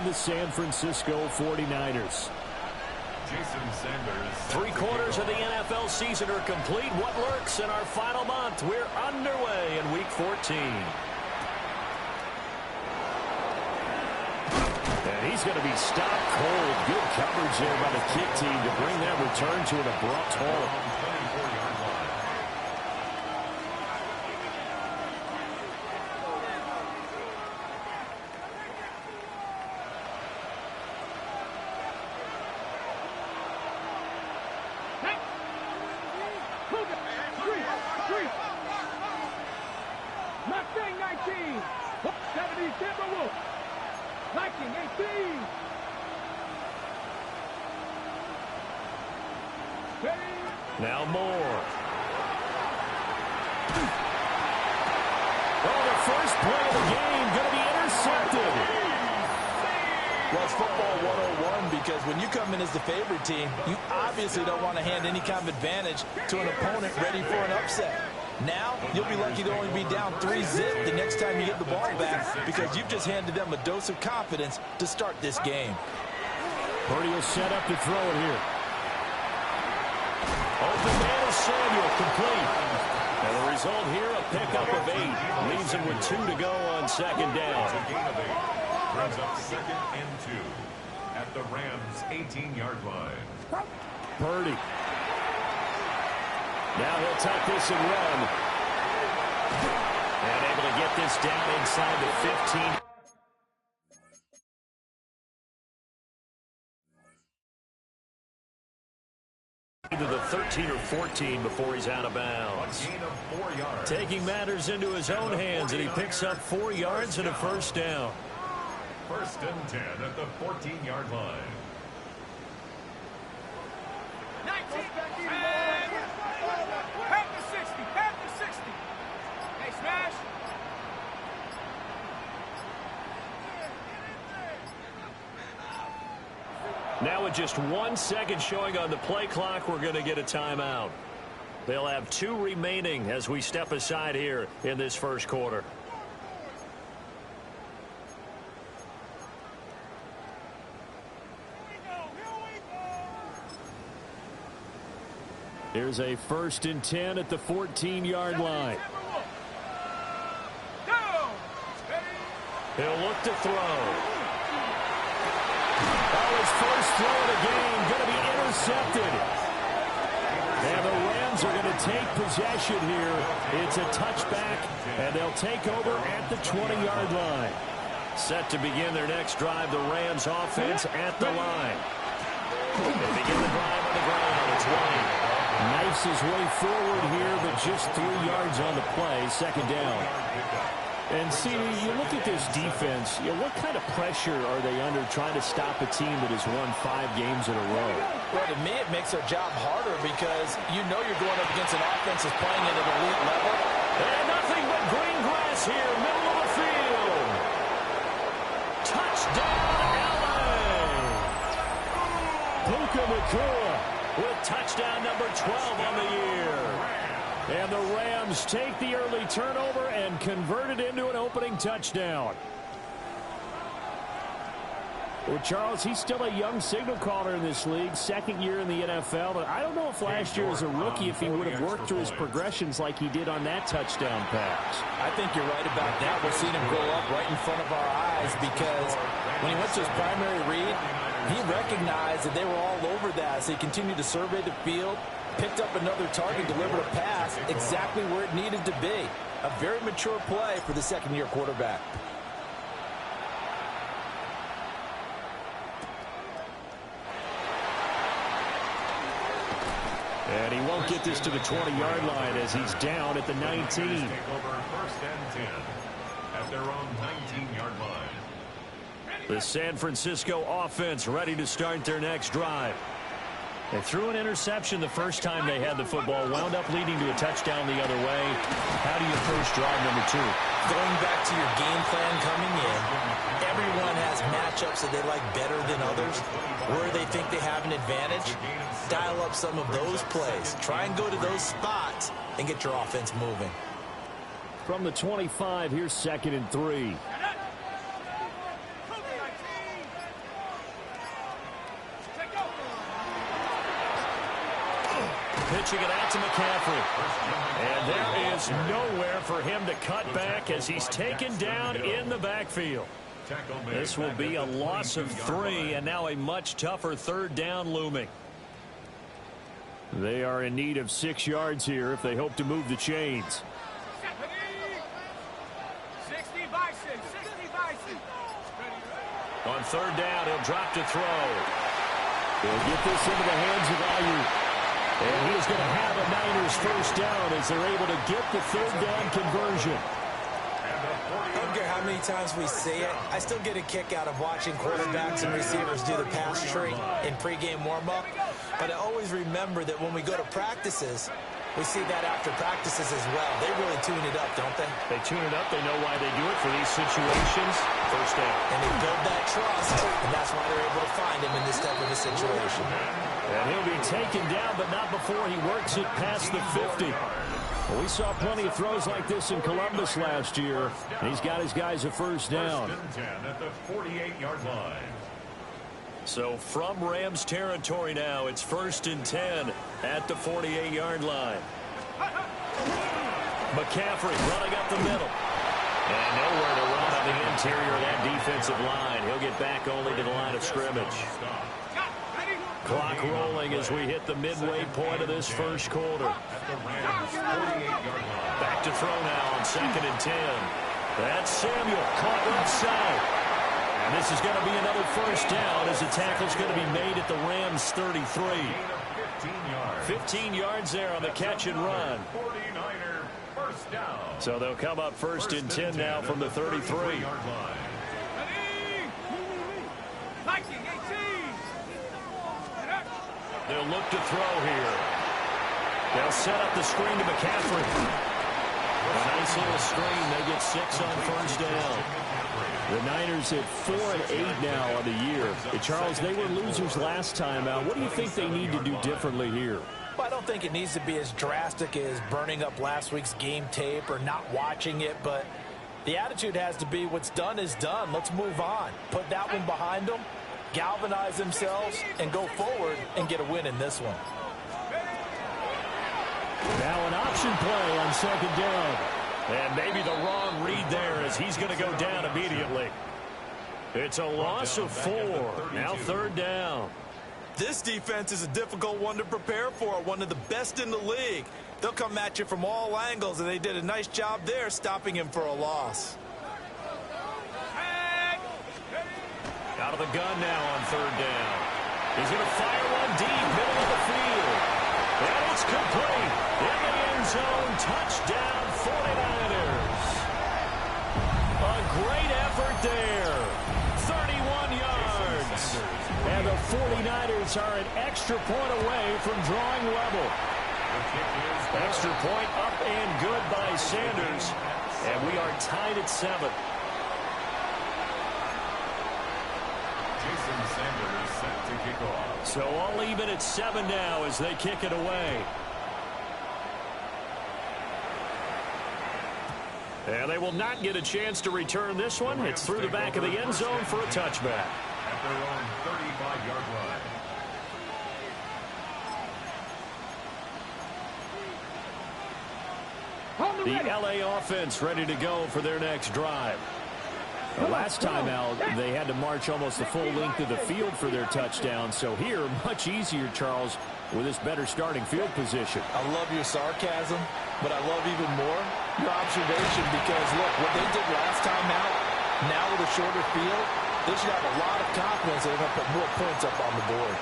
on the San Francisco 49ers. Three-quarters of the NFL season are complete. What lurks in our final month? We're underway in Week 14. And he's going to be stopped cold. Good coverage there by the kick team to bring that return to an abrupt halt. Now Moore. Oh, the first play of the game going to be intercepted. Well, it's football 101 because when you come in as the favorite team, you obviously don't want to hand any kind of advantage to an opponent ready for an upset. Now, you'll be lucky to only be down 3-zip the next time you get the ball back because you've just handed them a dose of confidence to start this game. Purdy will set up to throw it here. Open man is Samuel, complete. And the result here, a pickup of 8. Leaves him with 2 to go on second down. Brings up 2nd and 2 at the Rams' 18-yard line. Purdy. Now he'll tuck this and run. And able to get this down inside the 15. To the 13 or 14 before he's out of bounds. Taking matters into his own hands, and he picks up 4 yards and a first down. 1st and 10 at the 14-yard line. 19. Half the 60. Half the 60. Hey, smash. Now with just 1 second showing on the play clock, we're going to get a timeout. They'll have 2 remaining as we step aside here in this first quarter. Here's a 1st and 10 at the 14-yard line. He'll look to throw. Oh, his first throw of the game going to be intercepted. And the Rams are going to take possession here. It's a touchback, and they'll take over at the 20-yard line. Set to begin their next drive, the Rams offense at the line. They begin the drive on the ground on the 20. Knifes his way forward here, but just 3 yards on the play, second down. And, CD, you look at this defense, what kind of pressure are they under trying to stop a team that has won 5 games in a row? Well, to me, it makes their job harder because you know you're going up against an offense that's playing at an elite level. And nothing but green grass here, middle of the field. Touchdown, LA! Puka Nacua with touchdown number 12 on the year. And the Rams take the early turnover and convert it into an opening touchdown. Well, Charles, he's still a young signal caller in this league, 2nd year in the NFL. But I don't know if last year as a rookie, if he would have worked through his progressions like he did on that touchdown pass. I think you're right about that. We're seeing him grow up right in front of our eyes because when he went to his primary read, he recognized that they were all over that. So he continued to survey the field, picked up another target, delivered a pass exactly where it needed to be. A very mature play for the 2nd-year quarterback. And he won't get this to the 20-yard line as he's down at the 19. Take over 1st and 10 at their own 19-yard line. The San Francisco offense ready to start their next drive. They threw an interception the first time they had the football, wound up leading to a touchdown the other way. How do you approach drive number 2? Going back to your game plan coming in, everyone has matchups that they like better than others. Where they think they have an advantage, dial up some of those plays. Try and go to those spots and get your offense moving. From the 25, here's 2nd and 3. pitching it out to McCaffrey. And there is nowhere for him to cut back as he's taken down in the backfield. This will be a loss of 3, and now a much tougher third down looming. They are in need of 6 yards here if they hope to move the chains. 60 Bison, 60 Bison. On third down, he'll drop to throw. They'll get this into the hands of Ayuk. And he's going to have a Niners first down as they're able to get the third down conversion. I don't care how many times we see it. I still get a kick out of watching quarterbacks and receivers do the pass tree in pregame warm-up. But I always remember that when we go to practices, we see that after practices as well. They really tune it up, don't they? They tune it up. They know why they do it for these situations. First down. And they build that trust, and that's why they're able to find him in this type of a situation. And he'll be taken down, but not before he works it past the 50. Well, we saw plenty of throws like this in Columbus last year, and he's got his guys a first down. First and 10 at the 48-yard line. So from Rams territory now, it's 1st and 10 at the 48-yard line. McCaffrey running up the middle. And nowhere to run on the interior of that defensive line. He'll get back only to the line of scrimmage. Clock rolling as we hit the midway point of this first quarter. Back to throw now on 2nd and 10. That's Samuel caught left side. And this is going to be another first down as the tackle's going to be made at the Rams 33. 15 yards there on the catch and run. So they'll come up 1st and 10 now from the 33. They'll look to throw here. They'll set up the screen to McCaffrey. A nice little screen. They get 6 on first down. The Niners at 4-8 now on the year. Charles, they were losers last time out. What do you think they need to do differently here? Well, I don't think it needs to be as drastic as burning up last week's game tape or not watching it, but the attitude has to be what's done is done. Let's move on. Put that one behind them, galvanize themselves, and go forward and get a win in this one. Now an option play on 2nd down. And maybe the wrong read there as he's going to go down immediately. It's a loss of 4. Now 3rd down. This defense is a difficult one to prepare for, one of the best in the league. They'll come at you from all angles, and they did a nice job there stopping him for a loss. Out of the gun now on 3rd down. He's going to fire one deep, middle of the field. And it's complete. In the end zone, touchdown 49ers. A great effort there. 31 yards. And the 49ers are an extra point away from drawing level. Extra point up and good by Sanders. And we are tied at 7. Jason Sanders set to kick off. So all even at 7 now as they kick it away. And they will not get a chance to return this one. It's through the back of the end zone for a touchback. At their own 35-yard line. The LA offense ready to go for their next drive. Last time out, they had to march almost the full length of the field for their touchdown. So here, much easier, Charles, with this better starting field position. I love your sarcasm, but I love even more your observation because, look, what they did last time out, now with a shorter field, they should have a lot of confidence they're going to put more points up on the board.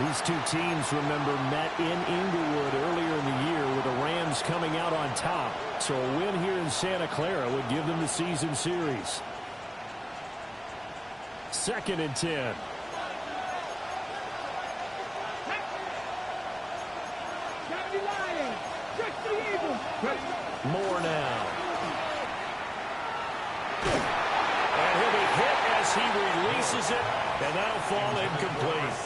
These two teams, remember, met in Inglewood earlier in the year with the Rams coming out on top. So a win here in Santa Clara would give them the season series. 2nd and 10. More now. And he'll be hit as he releases it, and that'll fall incomplete.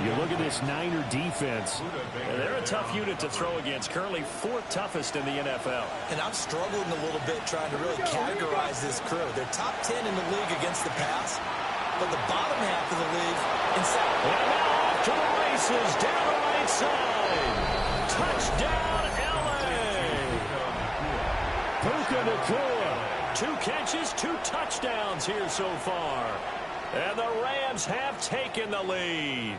You look at this Niner defense. And they're a tough unit to throw against, currently 4th toughest in the NFL. And I'm struggling a little bit trying to really categorize this crew. They're top 10 in the league against the pass, but the bottom half of the league in sack. off to the races down the right side. Touchdown, L.A. Puka Nacua. 2 catches, 2 touchdowns here so far. And the Rams have taken the lead.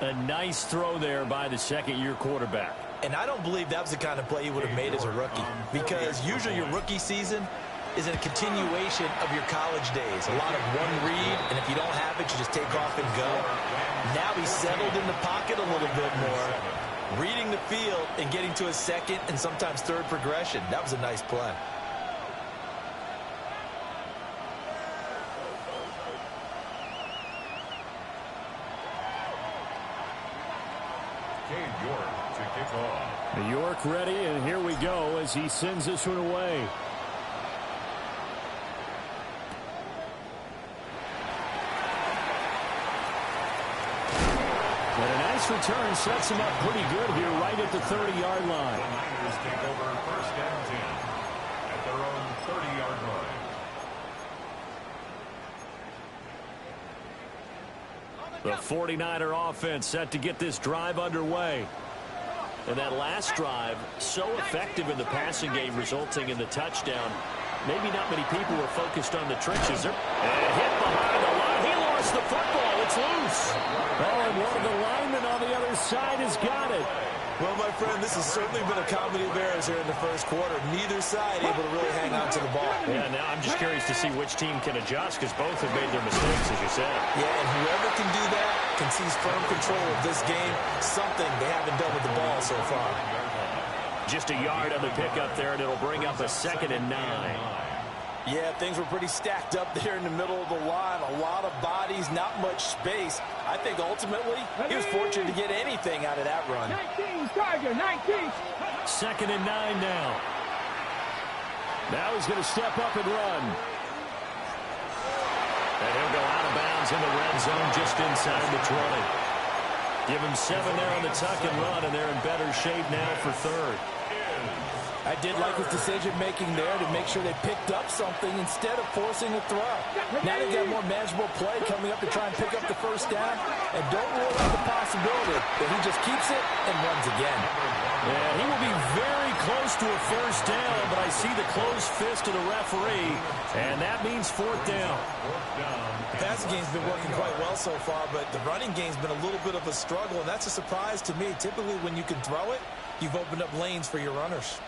A nice throw there by the second-year quarterback. And I don't believe that was the kind of play he would have made as a rookie, because usually your rookie season is a continuation of your college days. A lot of one read, and if you don't have it, you just take off and go. Now he's settled in the pocket a little bit more, reading the field and getting to a second and sometimes third progression. That was a nice play. York ready, and here we go as he sends this one away. And a nice return sets him up pretty good here right at the 30-yard line. The Niners take over 1st and 10 at their own 30-yard line. The 49er offense set to get this drive underway. And that last drive, so effective in the passing game, resulting in the touchdown. Maybe not many people were focused on the trenches. And hit behind the line. He lost the football. It's loose. Oh, and one of the linemen on the other side has got it. Well, my friend, this has certainly been a comedy of errors here in the first quarter. Neither side able to really hang on to the ball. Yeah, now I'm just curious to see which team can adjust, because both have made their mistakes, as you said. Yeah, and whoever can do that can seize firm control of this game, something they haven't done with the ball so far. Just a yard on the pickup there, and it'll bring up a 2nd and 9. Yeah, things were pretty stacked up there in the middle of the line. A lot of bodies, not much space. I think ultimately he was fortunate to get anything out of that run. 19, Tiger, 19. 2nd and 9 now. Now he's going to step up and run. And he'll go out of bounds in the red zone just inside the 20. Give him 7 there on the tuck and run, and they're in better shape now for 3rd. I did like his decision-making there to make sure they picked up something instead of forcing a throw. Now they've got a more manageable play coming up to try and pick up the first down. And don't rule out the possibility that he just keeps it and runs again. Yeah, he will be very close to a first down, but I see the closed fist of the referee, and that means 4th down. The passing game's been working quite well so far, but the running game's been a little bit of a struggle, and that's a surprise to me. Typically, when you can throw it, you've opened up lanes for your runners.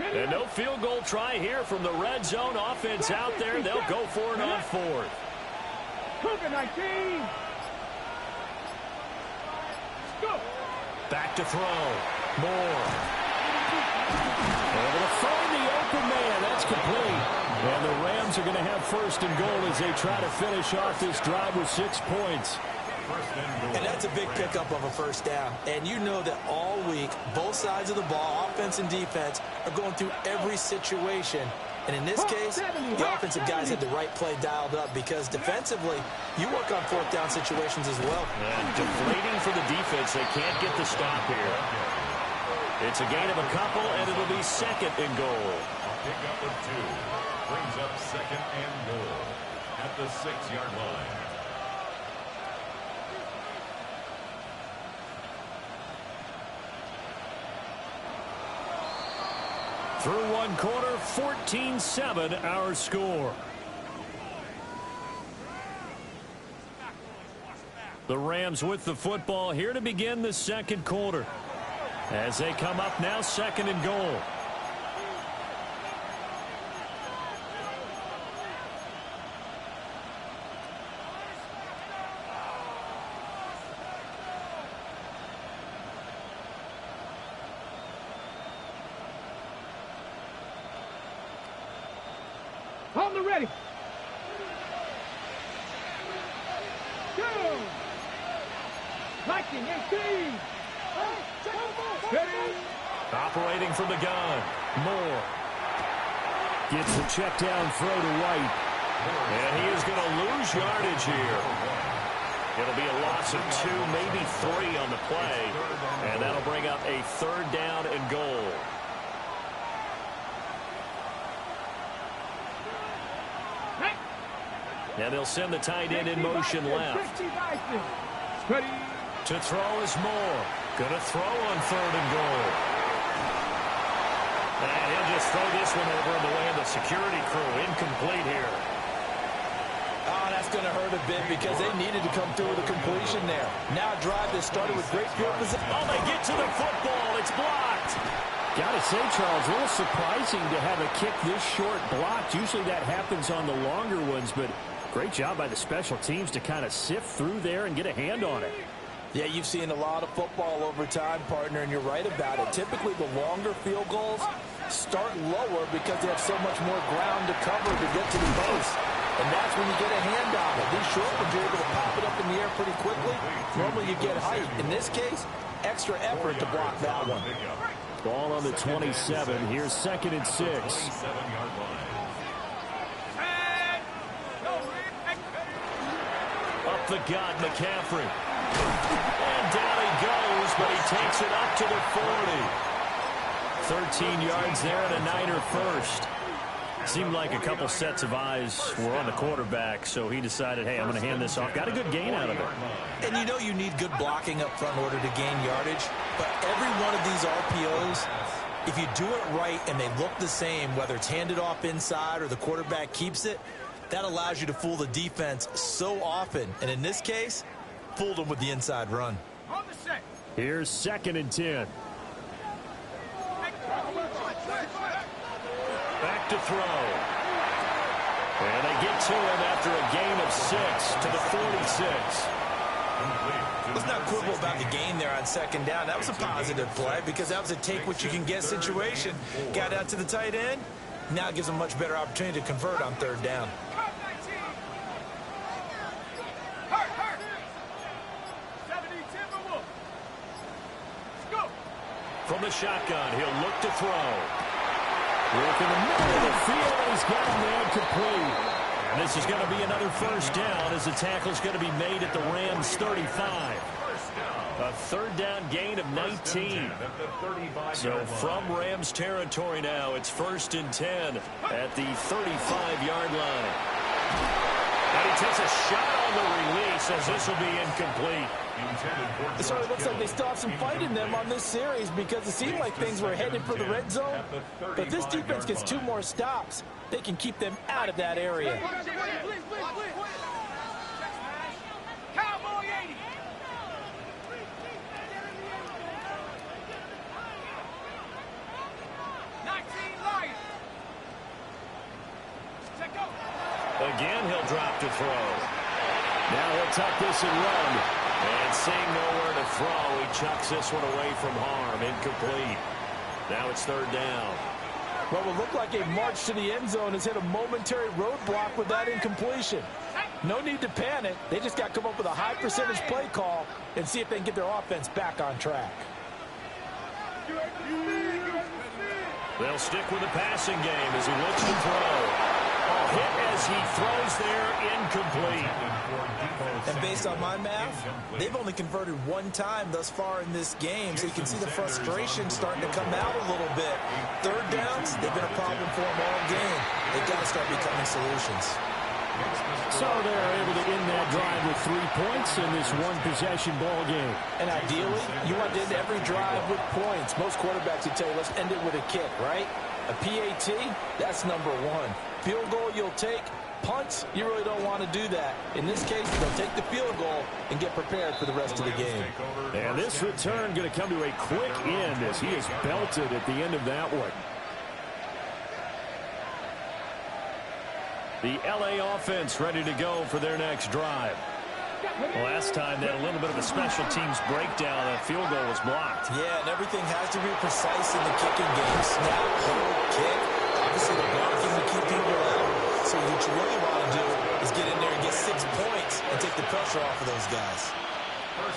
And no field goal try here from the red zone. Offense out there. They'll go for it on 4th. Cougar 19. Go. Back to throw. Moore. Able to find the open man. That's complete. And the Rams are going to have 1st and goal as they try to finish off this drive with 6 points. And that's a big pickup of a first down. And you know that all week, both sides of the ball, offense and defense, are going through every situation. And in this case, the offensive guys had the right play dialed up, because defensively, you work on 4th down situations as well. And deflating for the defense. They can't get the stop here. It's a gain of a couple, and it'll be 2nd and goal. A pickup of 2 brings up 2nd and goal at the 6-yard line. Through 1 quarter, 14-7 our score. The Rams with the football here to begin the 2nd quarter. As they come up now, 2nd and goal. Hold the ready. Go. 19, 18. Ready. Operating from the gun. Moore. Gets the check down throw to White. And he is going to lose yardage here. It'll be a loss of 2, maybe 3 on the play. And that'll bring up a 3rd down and goal. And they'll send the tight end in motion left. To throw is Moore. Going to throw on 3rd and goal. And he'll just throw this one over in the way of the security crew. Incomplete here. Oh, that's going to hurt a bit because they needed to come through with a completion there. Now a drive that started with great field position. Oh, they get to the football. It's blocked. Got to say, Charles, a little surprising to have a kick this short blocked. Usually that happens on the longer ones, but great job by the special teams to kind of sift through there and get a hand on it. Yeah, you've seen a lot of football over time, partner, and you're right about it. Typically, the longer field goals start lower because they have so much more ground to cover to get to the post. And that's when you get a hand on it. These short ones, you're able to pop it up in the air pretty quickly. Normally, you get height. In this case, extra effort to block that one. Ball on the 27. Here's 2nd and 6. Up the gut, McCaffrey. And down he goes, but he takes it up to the 40. 13 yards there and a Niner first. Seemed like a couple sets of eyes were on the quarterback, so he decided, hey, I'm going to hand this off. Got a good gain out of it. And you know you need good blocking up front in order to gain yardage, but every one of these RPOs, if you do it right and they look the same, whether it's handed off inside or the quarterback keeps it, that allows you to fool the defense so often. And in this case, fooled them with the inside run. Here's 2nd and 10. Back to throw. And they get to him after a gain of 6 to the 46. Let's not quibble about the gain there on 2nd down. That was a positive play because that was a take-what-you-can-get situation. Got out to the tight end. Now it gives them a much better opportunity to convert on 3rd down. From the shotgun, he'll look to throw. Work in the middle of the field, and he's got him there complete. And this is going to be another 1st down as the tackle's going to be made at the Rams 35. A 3rd down gain of 19. So from Rams territory now, it's 1st and 10 at the 35-yard line. And he takes a shot on the release as this will be incomplete. It sort of looks like they still have some fight in them on this series because it seemed like things were headed for the red zone. But if this defense gets 2 more stops, they can keep them out of that area. Cowboy 80. Again, he'll drop to throw. Now he'll tuck this and run. And seeing nowhere to throw, he chucks this one away from harm. Incomplete. Now it's 3rd down. What will look like a march to the end zone has hit a momentary roadblock with that incompletion. No need to panic. They just got to come up with a high percentage play call and see if they can get their offense back on track. They'll stick with the passing game as he looks to throw. A hit as he throws there, incomplete. And based on my math, they've only converted 1 time thus far in this game, so you can see the frustration starting to come out a little bit. 3rd downs, they've been a problem for them all game. They've got to start becoming solutions. So they're able to end that drive with 3 points in this one-possession ball game. And ideally, you want to end every drive with points. Most quarterbacks would tell you, let's end it with a kick, right? A PAT, that's number 1. Field goal you'll take. Punts, you really don't want to do that. In this case, they'll take the field goal and get prepared for the rest of the game. And this return going to come to a quick end as he is belted at the end of that one. The LA offense ready to go for their next drive. Last time they had a little bit of a special teams breakdown. That field goal was blocked. Yeah, and everything has to be precise in the kicking game. Snap, hold, kick. Obviously, the blocking to keep people out. So what you really want to do is get in there and get 6 points and take the pressure off of those guys.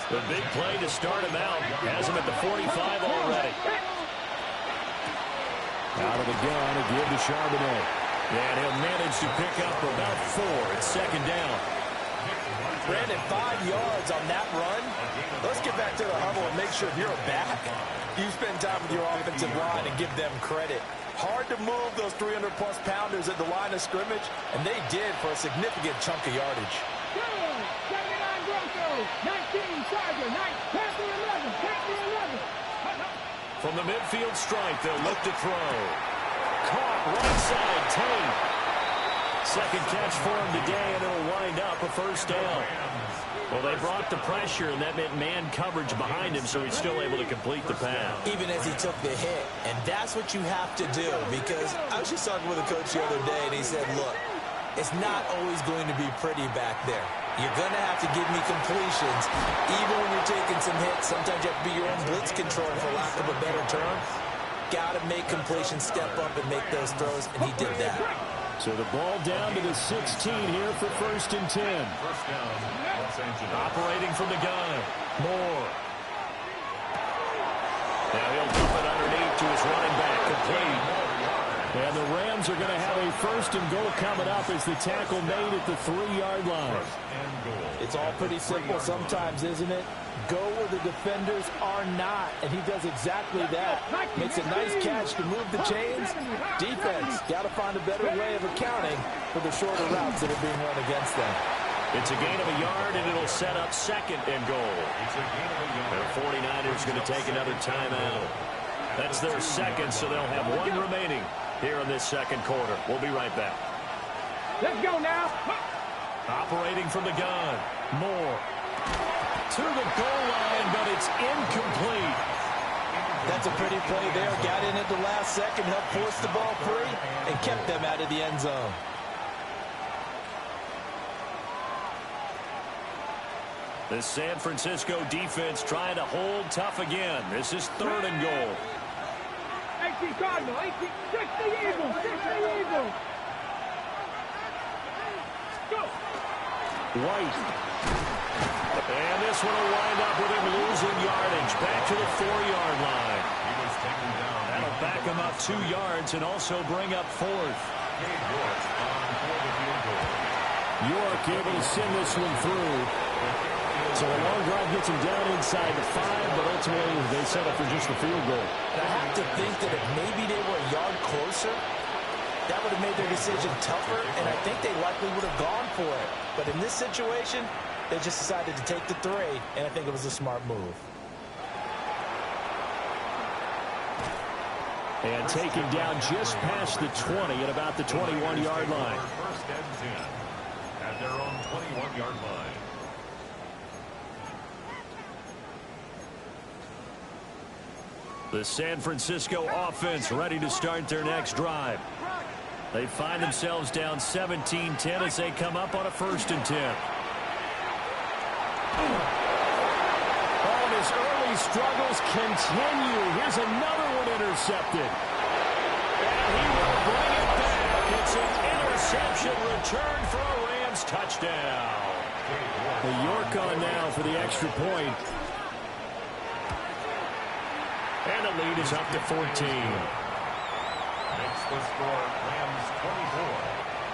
The big play to start him out. Has him at the 45 already. Out of the gun, a give to Charbonnet. And he'll manage to pick up about 4. It's 2nd down. Brandon, 5 yards on that run. Let's get back to the huddle and make sure if you're a back, you spend time with your offensive line and give them credit. Hard to move those 300-plus pounders at the line of scrimmage, and they did for a significant chunk of yardage. 79 Broncos, 19 Charger, 9 Panther 11, Panther 11. From the midfield stripe, they'll look to throw. Caught right side, Tate. Second catch for him today, and it'll wind up a first down. Well, they brought the pressure, and that meant man coverage behind him, so he's still able to complete the pass. Even as he took the hit. And that's what you have to do, because I was just talking with a coach the other day, and he said, look, it's not always going to be pretty back there. You're going to have to give me completions. Even when you're taking some hits, sometimes you have to be your own blitz control, for lack of a better term. Got to make completions, step up and make those throws, and he did that. So the ball down to the 16 here for 1st and 10. First down, Los Angeles. Operating from the gun. Moore. Now he'll dump it underneath to his running back. Complete. And the Rams are going to have a 1st and goal coming up as the tackle made at the 3-yard line. First and goal. It's all pretty simple sometimes, isn't it? Go where the defenders are not, and he does exactly that. Makes a nice catch to move the chains. Defense, got to find a better way of accounting for the shorter routes that are being run against them. It's a gain of a yard, and it'll set up 2nd and goal. It's a gain of a yard. The 49ers going to take another timeout. That's their 2nd, so they'll have 1 remaining here in this 2nd quarter. We'll be right back. Let's go now. Operating from the gun. Moore. To the goal line, but it's incomplete. That's a pretty play there. Got in at the last second, helped force the ball free, and kept them out of the end zone. The San Francisco defense trying to hold tough again. This is 3rd and goal. 18 Cardinal, 18, 60 Eagles, 60 Eagles. Go. White. And this one will wind up with him losing yardage. Back to the 4-yard line. He was taken down. That'll back him up 2 yards and also bring up 4th. Gabe York on for the field goal. York able to send this one through. So the long drive gets him down inside the 5, but ultimately they settle for just the field goal. And I have to think that if maybe they were a yard closer, that would have made their decision tougher, and I think they likely would have gone for it. But in this situation, they just decided to take the 3, and I think it was a smart move. And taken down just past the 20 at about the 21-yard line. First and 10 at their own 21-yard line. The San Francisco offense ready to start their next drive. They find themselves down 17-10 as they come up on a 1st and 10. All of his early struggles continue. Here's another one intercepted. And he will bring it back. It's an interception return for a Rams touchdown. The York on now for the extra point. And the lead is up to 14. Makes the score Rams 24,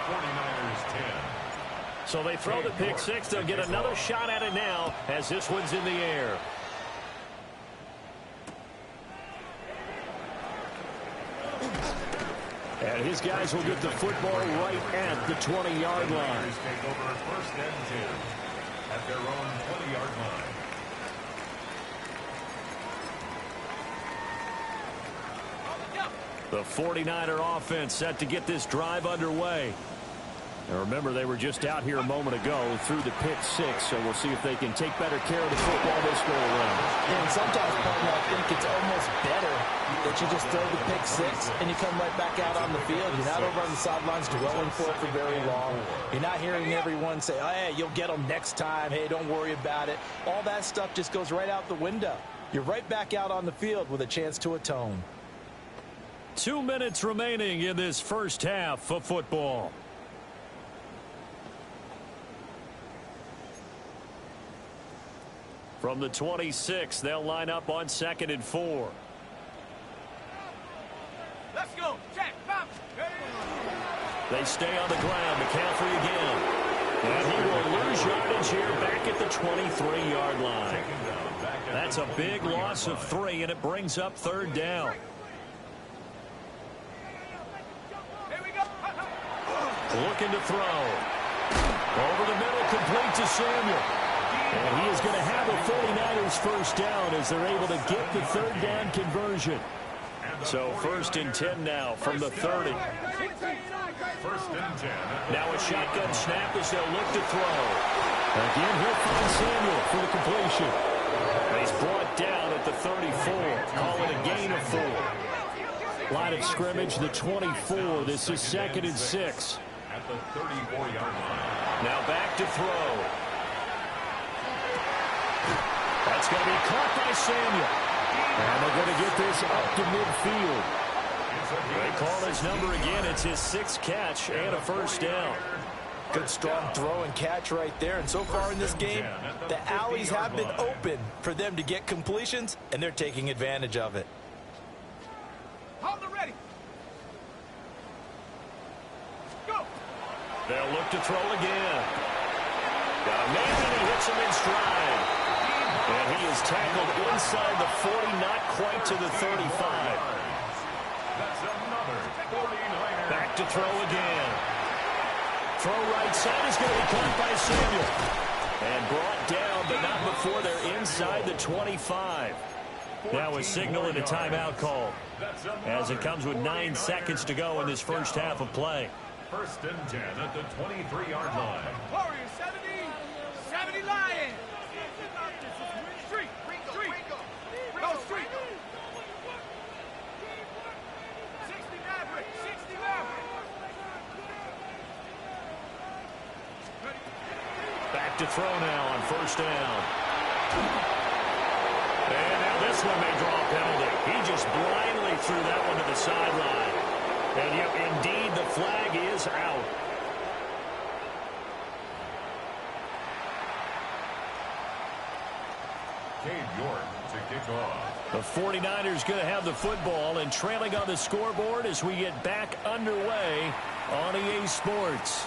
49ers 10. So they throw the pick 6. They'll get another shot at it now as this one's in the air. And his guys will get the football right at the 20-yard line. Take over 1st and 10 at their own 20-yard line. The 49er offense set to get this drive underway. Now remember, they were just out here a moment ago through the pick 6, so we'll see if they can take better care of the football this go around. And sometimes, partner, I think it's almost better that you just throw the pick 6 and you come right back out on the field. You're not over on the sidelines dwelling for it for very long. You're not hearing everyone say, oh, hey, you'll get them next time. Hey, don't worry about it. All that stuff just goes right out the window. You're right back out on the field with a chance to atone. 2 minutes remaining in this first half of football. From the 26, they'll line up on 2nd and 4. Let's go. Check. Bounce. They stay on the ground. McCaffrey again. And he will lose yardage here back at the 23-yard line. That's a big loss of 3, and it brings up 3rd down. Looking to throw. Over the middle, complete to Samuel. And he is going to have a 49ers first down as they're able to get the third down conversion. So 1st and 10 now from the 30. 1st and 10. Now a shotgun snap as they'll look to throw. Again, he'll find Samuel for the completion. And he's brought down at the 34. Call it a gain of 4. Line of scrimmage, the 24. This is 2nd and 6. At the 34-yard line. Now back to throw. That's going to be caught by Samuel. And they're going to get this up to midfield. They call his number again. It's his 6th catch and a first down. Good strong throw and catch right there. And so far in this game, the alleys have been open for them to get completions, and they're taking advantage of it. Hold it ready. Go. They'll look to throw again. Got a man, and he hits him in stride. And he is tackled inside the 40, not quite to the 35. That's another 49er. Back to throw again. Throw right side is going to be caught by Samuel. And brought down, but not before they're inside the 25. Now a signal and a timeout call, as it comes with 9 seconds to go in this first half of play. 1st and 10 at the 23-yard line. Warriors 70 Lions. Street. Go street. 60 Maverick. 60 Maverick. Back to throw now on 1st down. And now this one may draw a penalty. He just blindly threw that one to the sideline. And yet, indeed, the flag is out. Cade York to kick off. The 49ers going to have the football and trailing on the scoreboard as we get back underway on EA Sports.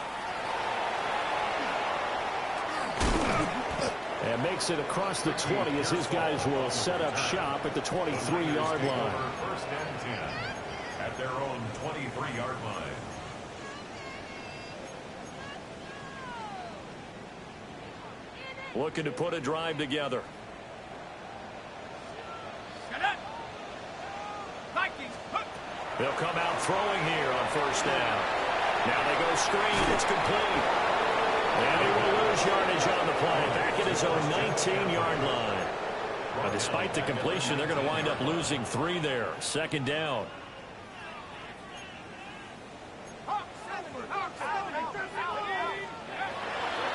And makes it across the 20 as his guys will set up shop at the 23-yard line. 1st and 10 at their own 23-yard line. Looking to put a drive together. They'll come out throwing here on 1st down. Now they go screen. It's complete. And he will lose yardage on the play. Back at his own 19-yard line. But despite the completion, they're going to wind up losing 3 there. 2nd down.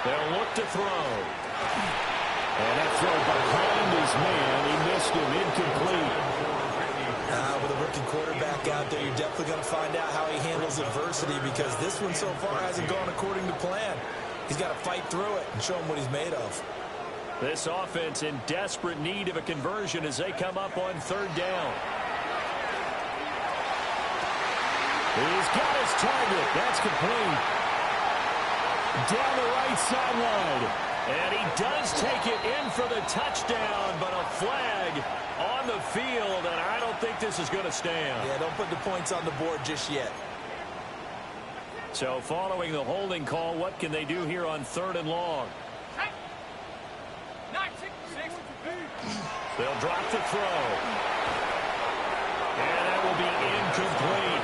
They'll look to throw. And that throw behind his man. He missed him. Incomplete. With a rookie quarterback out there, you're definitely going to find out how he handles adversity, because this one so far hasn't gone according to plan. He's got to fight through it and show him what he's made of. This offense in desperate need of a conversion as they come up on 3rd down. He's got his target. That's complete. Down the right sideline. And he does take it in for the touchdown, but a flag on the field, and I don't think this is going to stand. Yeah, don't put the points on the board just yet. So following the holding call, what can they do here on 3rd and long? They'll drop the throw. And that will be incomplete.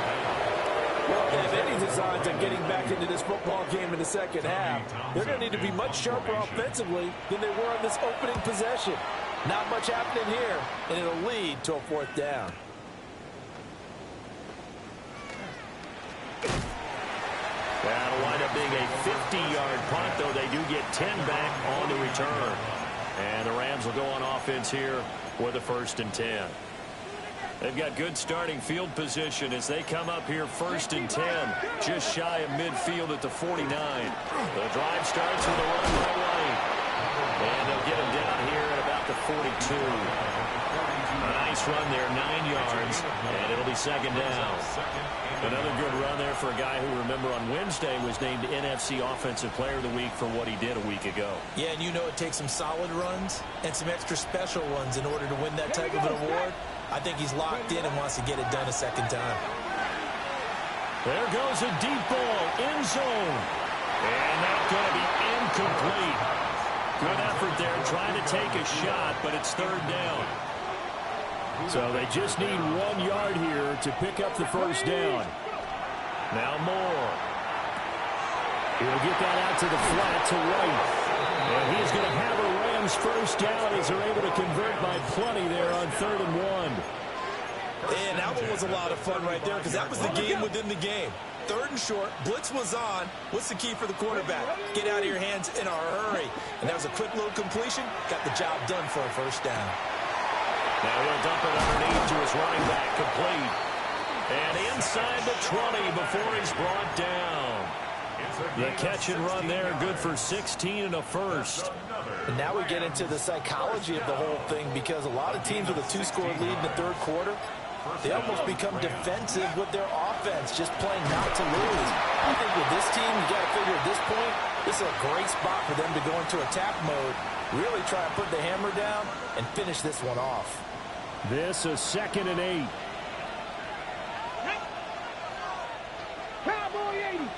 Well, they have any designs on getting back into this football game in the second half, they're going to need to be much sharper offensively than they were on this opening possession. Not much happening here, and it'll lead to a 4th down. That'll wind up being a 50-yard punt, though they do get 10 back on the return. And the Rams will go on offense here with a 1st and 10. They've got good starting field position as they come up here 1st and 10, just shy of midfield at the 49. The drive starts with a run by White. And they'll get him down here at about the 42. A nice run there, 9 yards, and it'll be 2nd down. Another good run there for a guy who, remember, on Wednesday was named NFC Offensive Player of the Week for what he did a week ago. Yeah, and you know it takes some solid runs and some extra special ones in order to win that type of an award. I think he's locked in and wants to get it done a 2nd time. There goes a deep ball, end zone. And that's going to be incomplete. Good effort there trying to take a shot, but it's third down. So they just need 1 yard here to pick up the first down. Now Moore. He'll get that out to the flat to White. And he's going to have a Rams first down as they're able to convert by plenty there on 3rd and 1. And that one was a lot of fun right there because that was the game within the game. 3rd and short, blitz was on. What's the key for the quarterback? Get out of your hands in a hurry. And that was a quick little completion. Got the job done for a first down. Now he'll dump it underneath to his running back, complete. And inside the 20 before he's brought down. The catch and run there, good for 16 and a first. And now we get into the psychology of the whole thing because a lot of teams with a 2-score lead in the 3rd quarter, they almost become defensive with their offense, just playing not to lose. I think with this team, you got to figure at this point, this is a great spot for them to go into attack mode, really try and put the hammer down and finish this one off. This is 2nd and 8. Cowboy 80.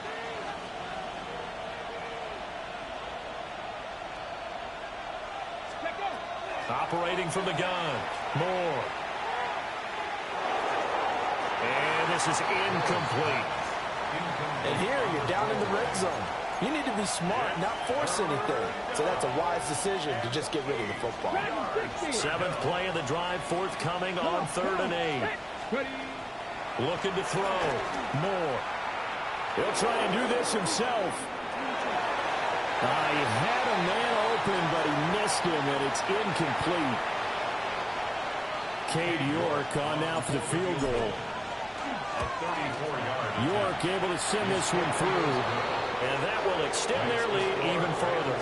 Operating from the gun, Moore. And this is incomplete. And here you're down in the red zone. You need to be smart, not force anything. So that's a wise decision to just get rid of the football. 7th play of the drive, forthcoming on 3rd and 8. Looking to throw, Moore. He'll try and do this himself. He had a man open, but he missed him, and it's incomplete. Cade York on now for the field goal. York able to send this one through. And that will extend their lead even further.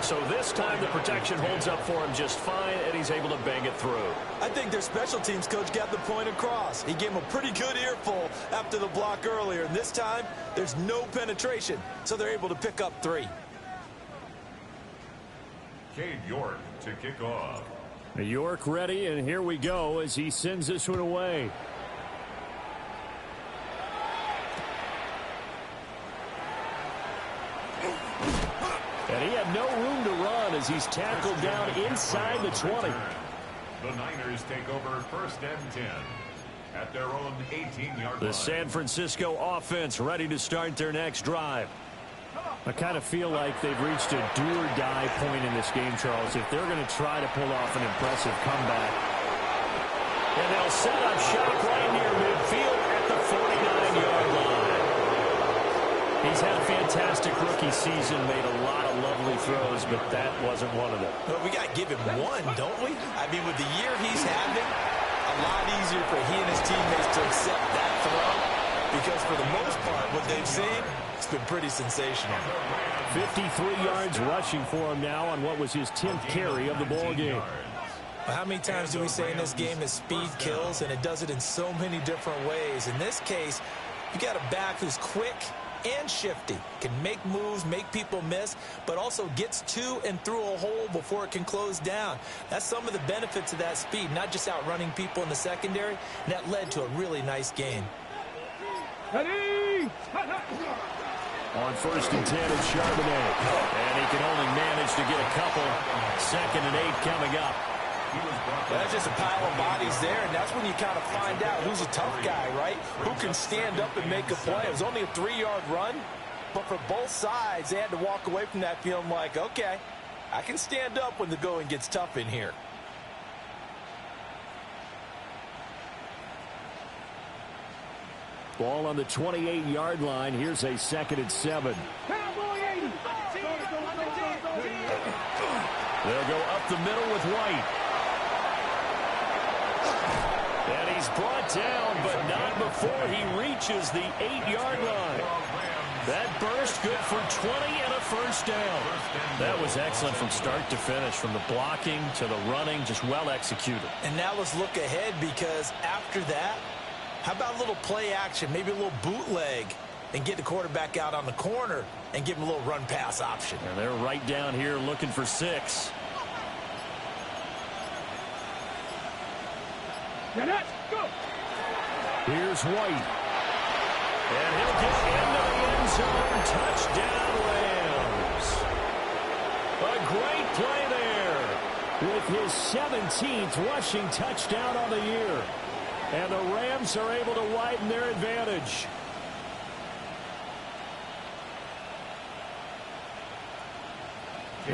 So this time the protection holds up for him just fine, and he's able to bang it through. I think their special teams coach got the point across. He gave him a pretty good earful after the block earlier. And this time, there's no penetration, so they're able to pick up 3. Cade York to kick off. York ready, and here we go as he sends this one away. And he had no room to run as he's tackled down inside the 20. The Niners take over 1st and 10 at their own 18-yard line. The San Francisco offense ready to start their next drive. I kind of feel like they've reached a do-or-die point in this game, Charles, if they're going to try to pull off an impressive comeback. And they'll set up shop right near midfield at the 49-yard line. He's had a fantastic rookie season, made a lot of lovely throws, but that wasn't one of them. Well, we got to give him one, don't we? I mean, with the year he's having, a lot easier for he and his teammates to accept that throw because for the most part, what they've seen, it's been pretty sensational. 53 yards rushing for him now on what was his 10th carry of the ball game. How many times do we say in this game that speed kills, and it does it in so many different ways? In this case, you got a back who's quick and shifty, can make moves, make people miss, but also gets to and through a hole before it can close down. That's some of the benefits of that speed, not just outrunning people in the secondary, and that led to a really nice game. Ready? On 1st and 10, it's Charbonnet. And he can only manage to get a couple. 2nd and 8 coming up. That's just a pile of bodies there, and that's when you kind of find out who's a tough guy, right? Who can stand up and make a play. It was only a 3-yard run, but for both sides, they had to walk away from that feeling like, okay, I can stand up when the going gets tough in here. Ball on the 28-yard line. Here's a 2nd and 7. Cowboy 80. They'll go up the middle with White. And he's brought down, but not before he reaches the 8-yard line. That burst good for 20 and a first down. That was excellent from start to finish, from the blocking to the running, just well executed. And now let's look ahead, because after that, how about a little play action, maybe a little bootleg, and get the quarterback out on the corner and give him a little run pass option. And they're right down here looking for 6. Go. Here's White. And he'll get into the end zone. Touchdown, Rams. A great play there. With his 17th rushing touchdown on the year. And the Rams are able to widen their advantage.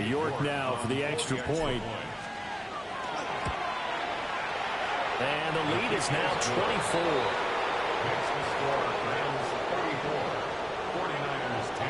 York now for the extra point. And the lead is now 24. Makes the score Rams 34, 49ers 10.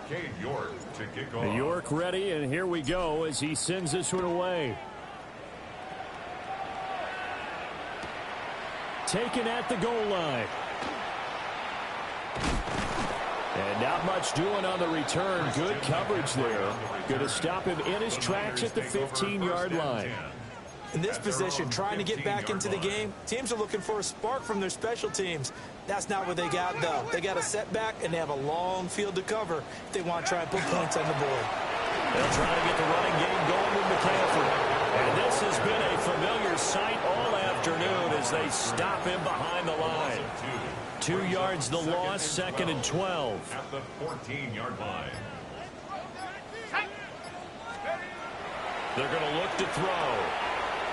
Cade York to kick off. York ready, and here we go as he sends this one away. Taken at the goal line. And not much doing on the return. Good coverage there. Going to stop him in his tracks at the 15-yard line. In this position, trying to get back into the game, teams are looking for a spark from their special teams. That's not what they got, though. They got a setback, and they have a long field to cover if they want to try and put points on the board. They'll try to get the running game going with McCaffrey. And this has been a familiar sight all afternoon as they stop him behind the line. 2 yards the loss, 2nd and 12. At the 14-yard line. They're going to look to throw.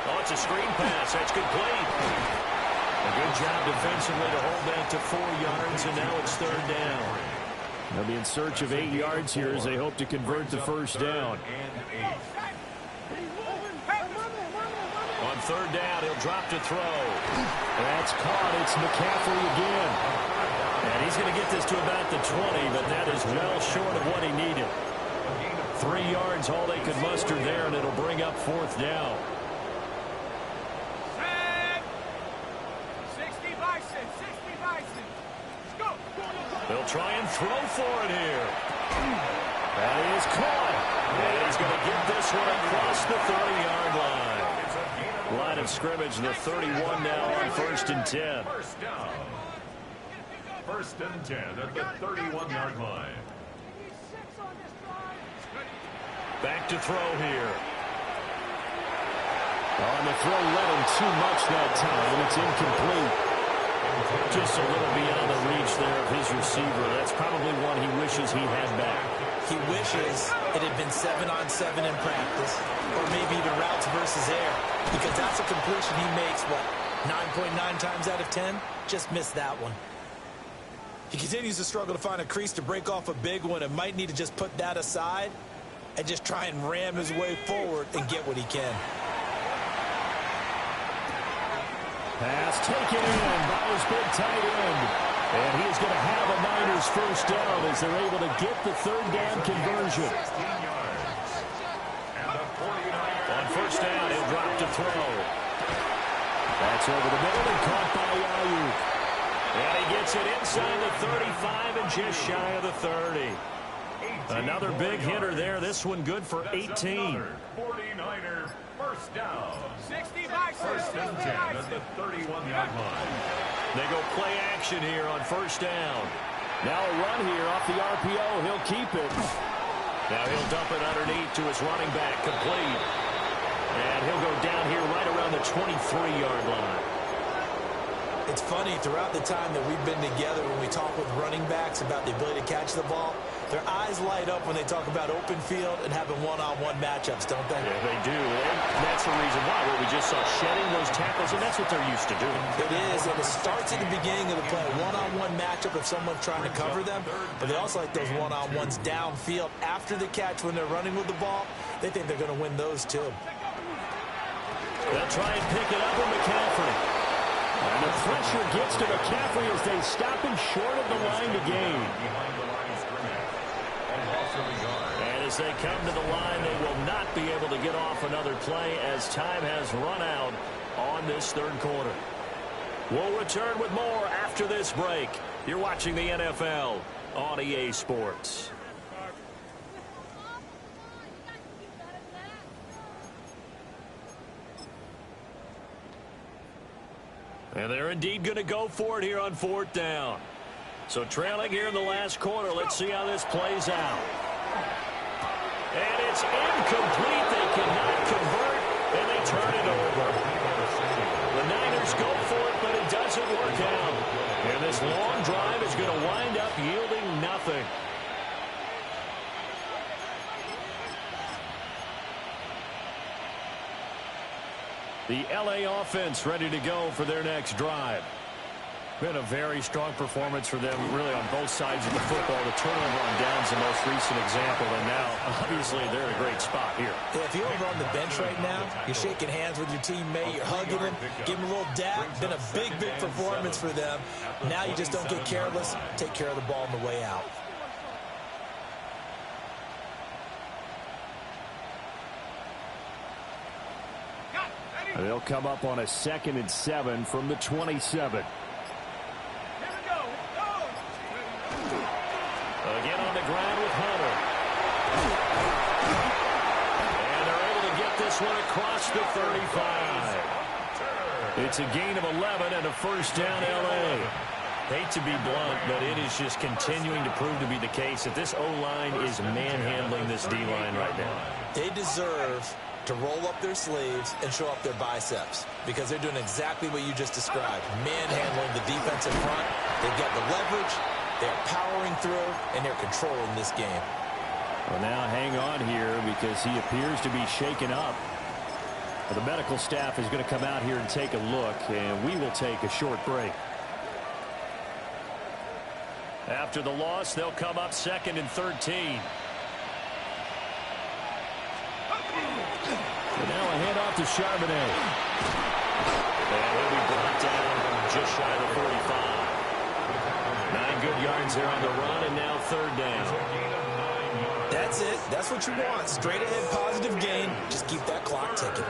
Oh, it's a screen pass. That's complete. A good job defensively to hold that to 4 yards, and now it's 3rd down. They'll be in search of 8 yards here as they hope to convert the first down. On 3rd down, he'll drop to throw. That's caught. It's McCaffrey again. And he's going to get this to about the 20, but that is well short of what he needed. 3 yards, all they could muster there, and it'll bring up 4th down. They'll try and throw for it here. That is caught. And he's going to get this one across the 30-yard line. Line of scrimmage, the 31 now on 1st and 10. First down. 1st and 10 at the 31-yard line. Back to throw here. On the throw, let him too much that time. It's incomplete. Just a little beyond the reach there of his receiver. That's probably one he wishes he had back. He wishes it had been 7-on-7 in practice, or maybe even routes versus air, because that's a completion he makes, what, 9.9 times out of 10? Just missed that one. He continues to struggle to find a crease to break off a big one and might need to just put that aside and just try and ram his way forward and get what he can. Pass taken in by his big tight end. And he's going to have a Niners first down as they're able to get the 3rd down conversion. On 1st down, he'll drop to throw. That's over the middle and caught by Ayuk. And he gets it inside the 35 and just shy of the 30. Another big hitter there. This one good for 18. 49er first down. 60 by 1st and 10 at the 31-yard line. They go play action here on 1st down. Now a run here off the RPO. He'll keep it. Now he'll dump it underneath to his running back, complete. And he'll go down here right around the 23-yard line. It's funny, throughout the time that we've been together, when we talk with running backs about the ability to catch the ball, their eyes light up when they talk about open field and having one-on-one matchups, don't they? Yeah, they do. And that's the reason why. What we just saw, shedding those tackles, and that's what they're used to doing. It is, and it starts at the beginning of the play. One-on-one matchup if someone's trying to cover them, but they also like those one-on-ones downfield after the catch when they're running with the ball. They think they're going to win those, too. They'll try and pick it up with McCaffrey. And the pressure gets to McCaffrey as they stop him short of the line to gain. And as they come to the line, they will not be able to get off another play as time has run out on this 3rd quarter. We'll return with more after this break. You're watching the NFL on EA Sports. And they're indeed going to go for it here on 4th down. So trailing here in the last quarter. Let's see how this plays out. And it's incomplete. They cannot convert, and they turn it over. The Niners go for it, but it doesn't work out. And this long drive is going to wind up yielding nothing. The LA offense ready to go for their next drive. Been a very strong performance for them, really, on both sides of the football. The turnover on downs the most recent example, and now, obviously, they're in a great spot here. Yeah, if you're over on the bench right now, you're shaking hands with your teammate, you're hugging him, give him a little dap. Been a big, big performance for them. Now you just don't get careless. Take care of the ball on the way out. They'll come up on a 2nd and 7 from the 27. Again on the ground with Hunter. And they're able to get this one across the 35. It's a gain of 11 and a first down, L.A. Hate to be blunt, but it is just continuing to prove to be the case that this O-line is manhandling this D-line right now. They deserve to roll up their sleeves and show up their biceps because they're doing exactly what you just described, manhandling the defense in front. They've got the leverage. They're powering through, and they're controlling this game. Well, now hang on here because he appears to be shaken up. Well, the medical staff is going to come out here and take a look, and we will take a short break. After the loss, they'll come up 2nd and 13. And now a handoff to Charbonnet. And he'll be brought down just shy of the 45. 9 good yards there on the run, and now 3rd down. That's it. That's what you want. Straight ahead, positive gain. Just keep that clock ticking.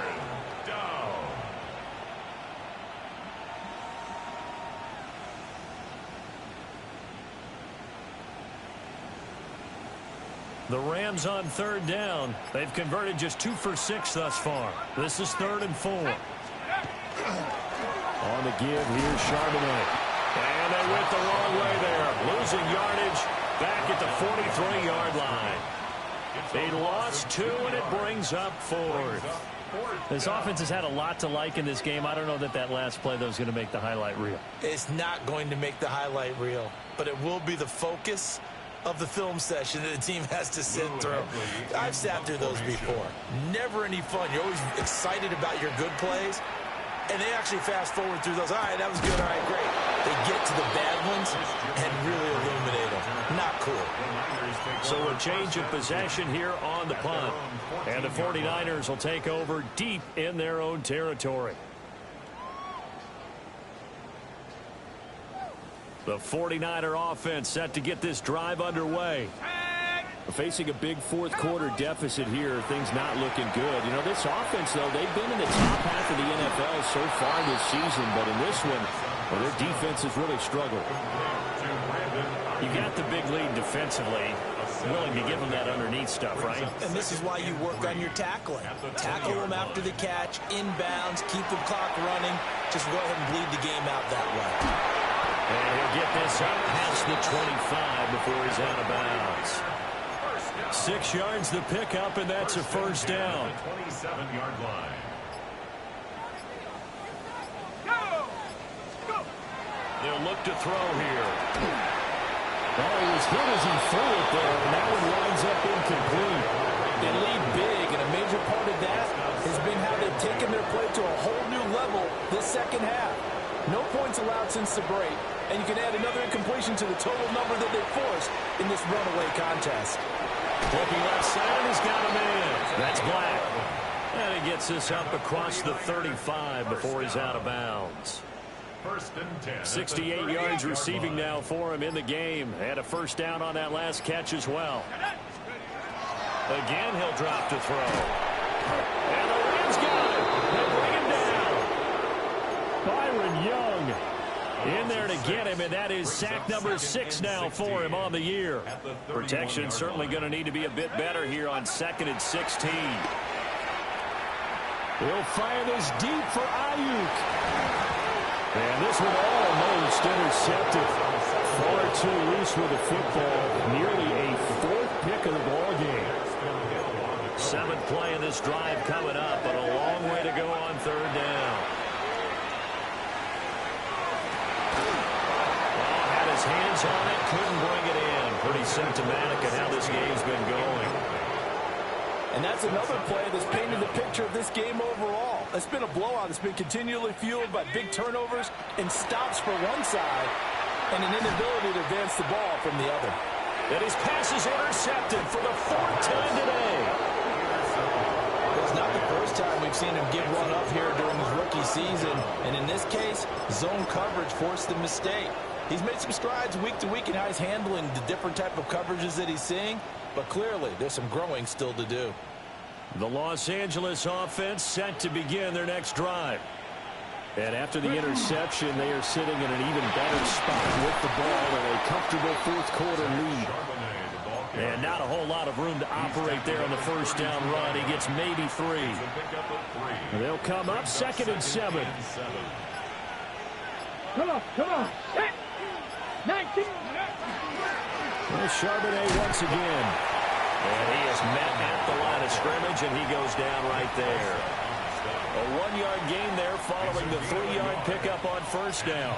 The Rams on 3rd down. They've converted just 2 for 6 thus far. This is 3rd and 4. On the give, here's Charbonnet. And they went the wrong way there. Losing yardage back at the 43-yard line. They lost 2, and it brings up 4th. This offense has had a lot to like in this game. I don't know that that last play, though, is going to make the highlight reel. It's not going to make the highlight reel, but it will be the focus of the film session that the team has to sit through. I've sat through those before. Never any fun. You're always excited about your good plays, and they actually fast forward through those. All right, that was good. All right, great. They get to the bad ones and really illuminate them. Not cool. So a change of possession here on the punt. And the 49ers will take over deep in their own territory. The 49er offense set to get this drive underway. Facing a big fourth quarter deficit here, things not looking good. You know, this offense, though, they've been in the top half of the NFL so far this season, but in this one, well, their defense has really struggled. You got the big lead defensively, willing to give them that underneath stuff, right? And this is why you work on your tackling. Tackle them after the catch, inbounds, keep the clock running. Just go ahead and bleed the game out that way. And he'll get this up past the 25 before he's out of bounds. 6 yards the pickup, and that's a first down. 27-yard line. They'll look to throw here. Well, he was hit as he threw it there, and that one winds up incomplete. They lead big, and a major part of that has been how they've taken their play to a whole new level this second half. No points allowed since the break, and you can add another incompletion to the total number that they forced in this runaway contest. Looking left side, he's got him in. That's Black. And he gets this up across the 35 before he's out of bounds. 68 yards receiving now for him in the game. And a first down on that last catch as well. Again, he'll drop to throw. And the Rams got him. They bring him down. Byron Young in there to get him, and that is sack number 6 now for him on the year. Protection certainly going to need to be a bit better here on 2nd and 16. He'll fire this deep for Ayuk. And this one almost intercepted. Far too loose with the football. Nearly a fourth pick of the ball game. Seventh play of this drive coming up, but a long way to go on third down. Oh, had his hands on it, couldn't bring it in. Pretty symptomatic of how this game's been going. And that's another play that's painted the picture of this game overall. It's been a blowout. It's been continually fueled by big turnovers and stops for one side and an inability to advance the ball from the other. And his pass is intercepted for the fourth time today. It's not the first time we've seen him give one up here during his rookie season. And in this case, zone coverage forced the mistake. He's made some strides week to week in how he's handling the different type of coverages that he's seeing. But clearly, there's some growing still to do. The Los Angeles offense set to begin their next drive. And after the interception, they are sitting in an even better spot with the ball and a comfortable fourth-quarter lead. And not a whole lot of room to operate there on the first down run. He gets maybe 3. They'll come up 2nd and 7. Come on. Hey. 19. Well, Charbonnet once again. And he is met at the line of scrimmage, and he goes down right there. A 1-yard gain there following the 3-yard pickup on first down.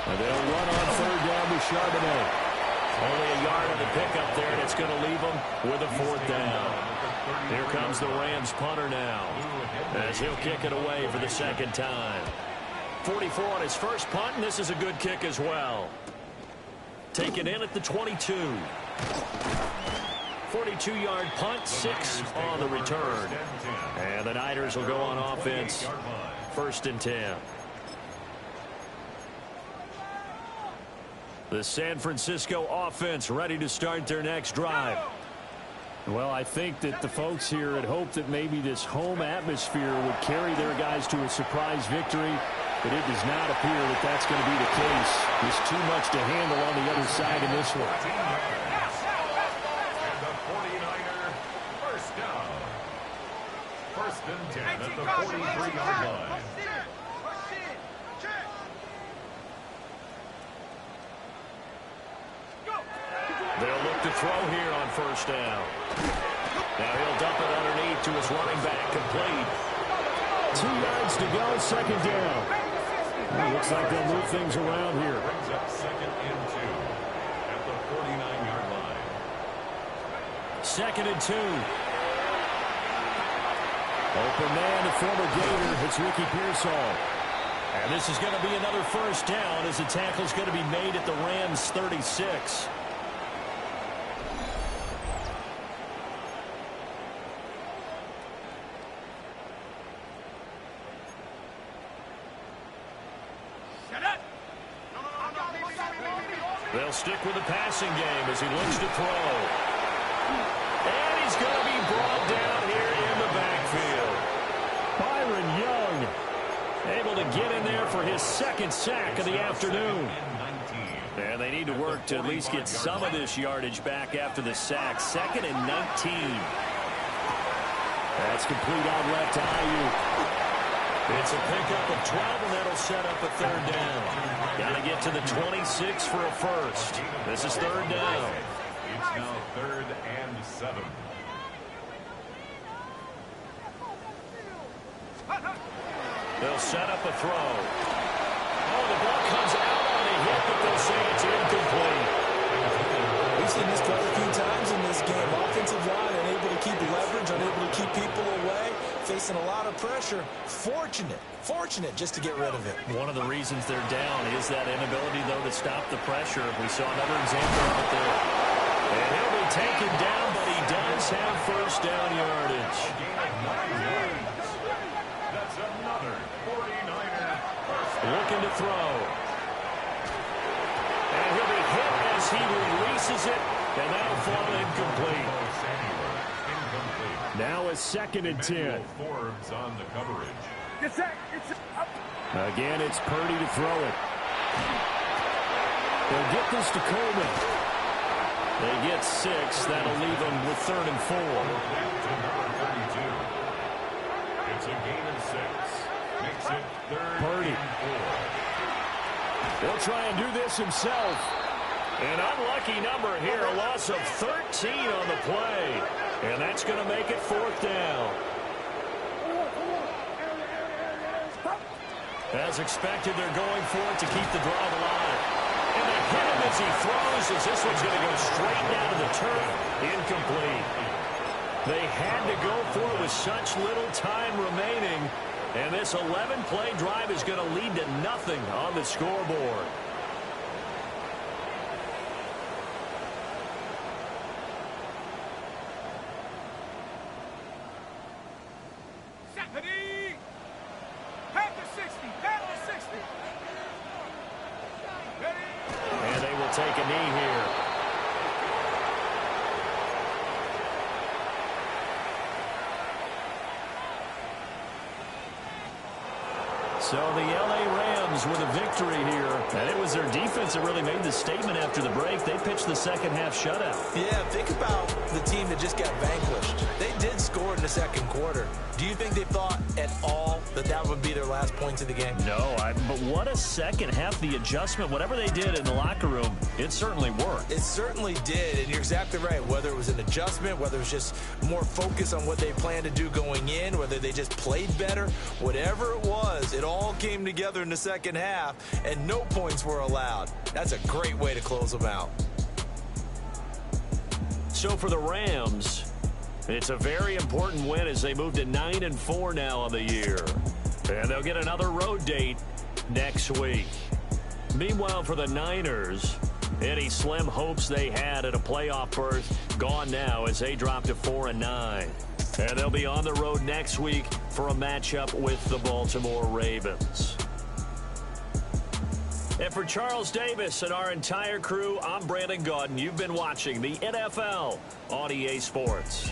And they'll run on third down with Charbonnet. Only a yard on the pickup there, and it's going to leave him with a 4th down. Here comes the Rams punter now, as he'll kick it away for the second time. 44 on his first punt, and this is a good kick as well. Taken in at the 22. 42-yard punt, 6 on the return. And the Niners will go on offense, 1st and 10. The San Francisco offense ready to start their next drive. Well, I think that the folks here had hoped that maybe this home atmosphere would carry their guys to a surprise victory, but it does not appear that that's going to be the case. There's too much to handle on the other side in this one. And the 49er first down. 1st and 10 at the 43-yard line. They'll look to throw here on first down. Now he'll dump it underneath to his running back, complete. 2 yards to go, 2nd down. Well, looks like they'll move things around here. Brings up 2nd and 2 at the 49-yard line. 2nd and 2. Open man, the former Gator. It's Ricky Pearsall. And this is going to be another first down as the tackle's going to be made at the Rams' 36. They'll stick with the passing game as he looks to throw. And he's going to be brought down here in the backfield. Byron Young Able to get in there for his 2nd sack of the afternoon. And they need to work to at least get some of this yardage back after the sack. 2nd and 19. That's complete out left to Ayuk. It's a pickup of 12, and that'll set up a 3rd down. Got to get to the 26 for a first. This is 3rd down. It's now 3rd and 7. They'll set up a throw. Oh, the ball comes out on a hit, but they'll say it's incomplete. We've seen this quite a few times in this game. Offensive line unable to keep leverage, unable to keep people away, facing a lot of pressure. Fortunate just to get rid of it. One of the reasons they're down is that inability, though, to stop the pressure. We saw another example of it there. And he'll be taken down, but he does have first down yardage. That's another 49er first down. Looking to throw. And he'll be hit as he releases it, and that'll fall incomplete. Now a 2nd and 10. Forbes on the coverage. Again, it's Purdy to throw it. They'll get this to Coleman. They get 6. That'll leave them with 3rd and 4. To number 32. It's a gain of 6. Makes it 3rd Purdy. and 4. He'll try and do this himself. An unlucky number here, a loss of 13 on the play. And that's going to make it 4th down. As expected, they're going for it to keep the drive alive. And they hit him as he throws, as this one's going to go straight down to the turf. Incomplete. They had to go for it with such little time remaining. And this 11-play drive is going to lead to nothing on the scoreboard. And they will take a knee here. So the LA Rams with a victory here. And it was their defense that really made the statement after the break. They pitched the second-half shutout. Yeah, think about the team that just got vanquished. They did score in the second quarter. Do you think they thought at all that that would be their last points of the game? No, but what a second half. The adjustment, whatever they did in the locker room, it certainly worked. It certainly did, and you're exactly right. Whether it was an adjustment, whether it was just more focus on what they planned to do going in, whether they just played better, whatever it was, it all came together in the second half, and no points were allowed. That's a great way to close them out. So for the Rams, it's a very important win as they move to 9-4 now on the year. And they'll get another road date next week. Meanwhile, for the Niners, any slim hopes they had at a playoff berth gone now as they drop to 4-9. And they'll be on the road next week for a matchup with the Baltimore Ravens. And for Charles Davis and our entire crew, I'm Brandon Gaudin. You've been watching the NFL on EA Sports.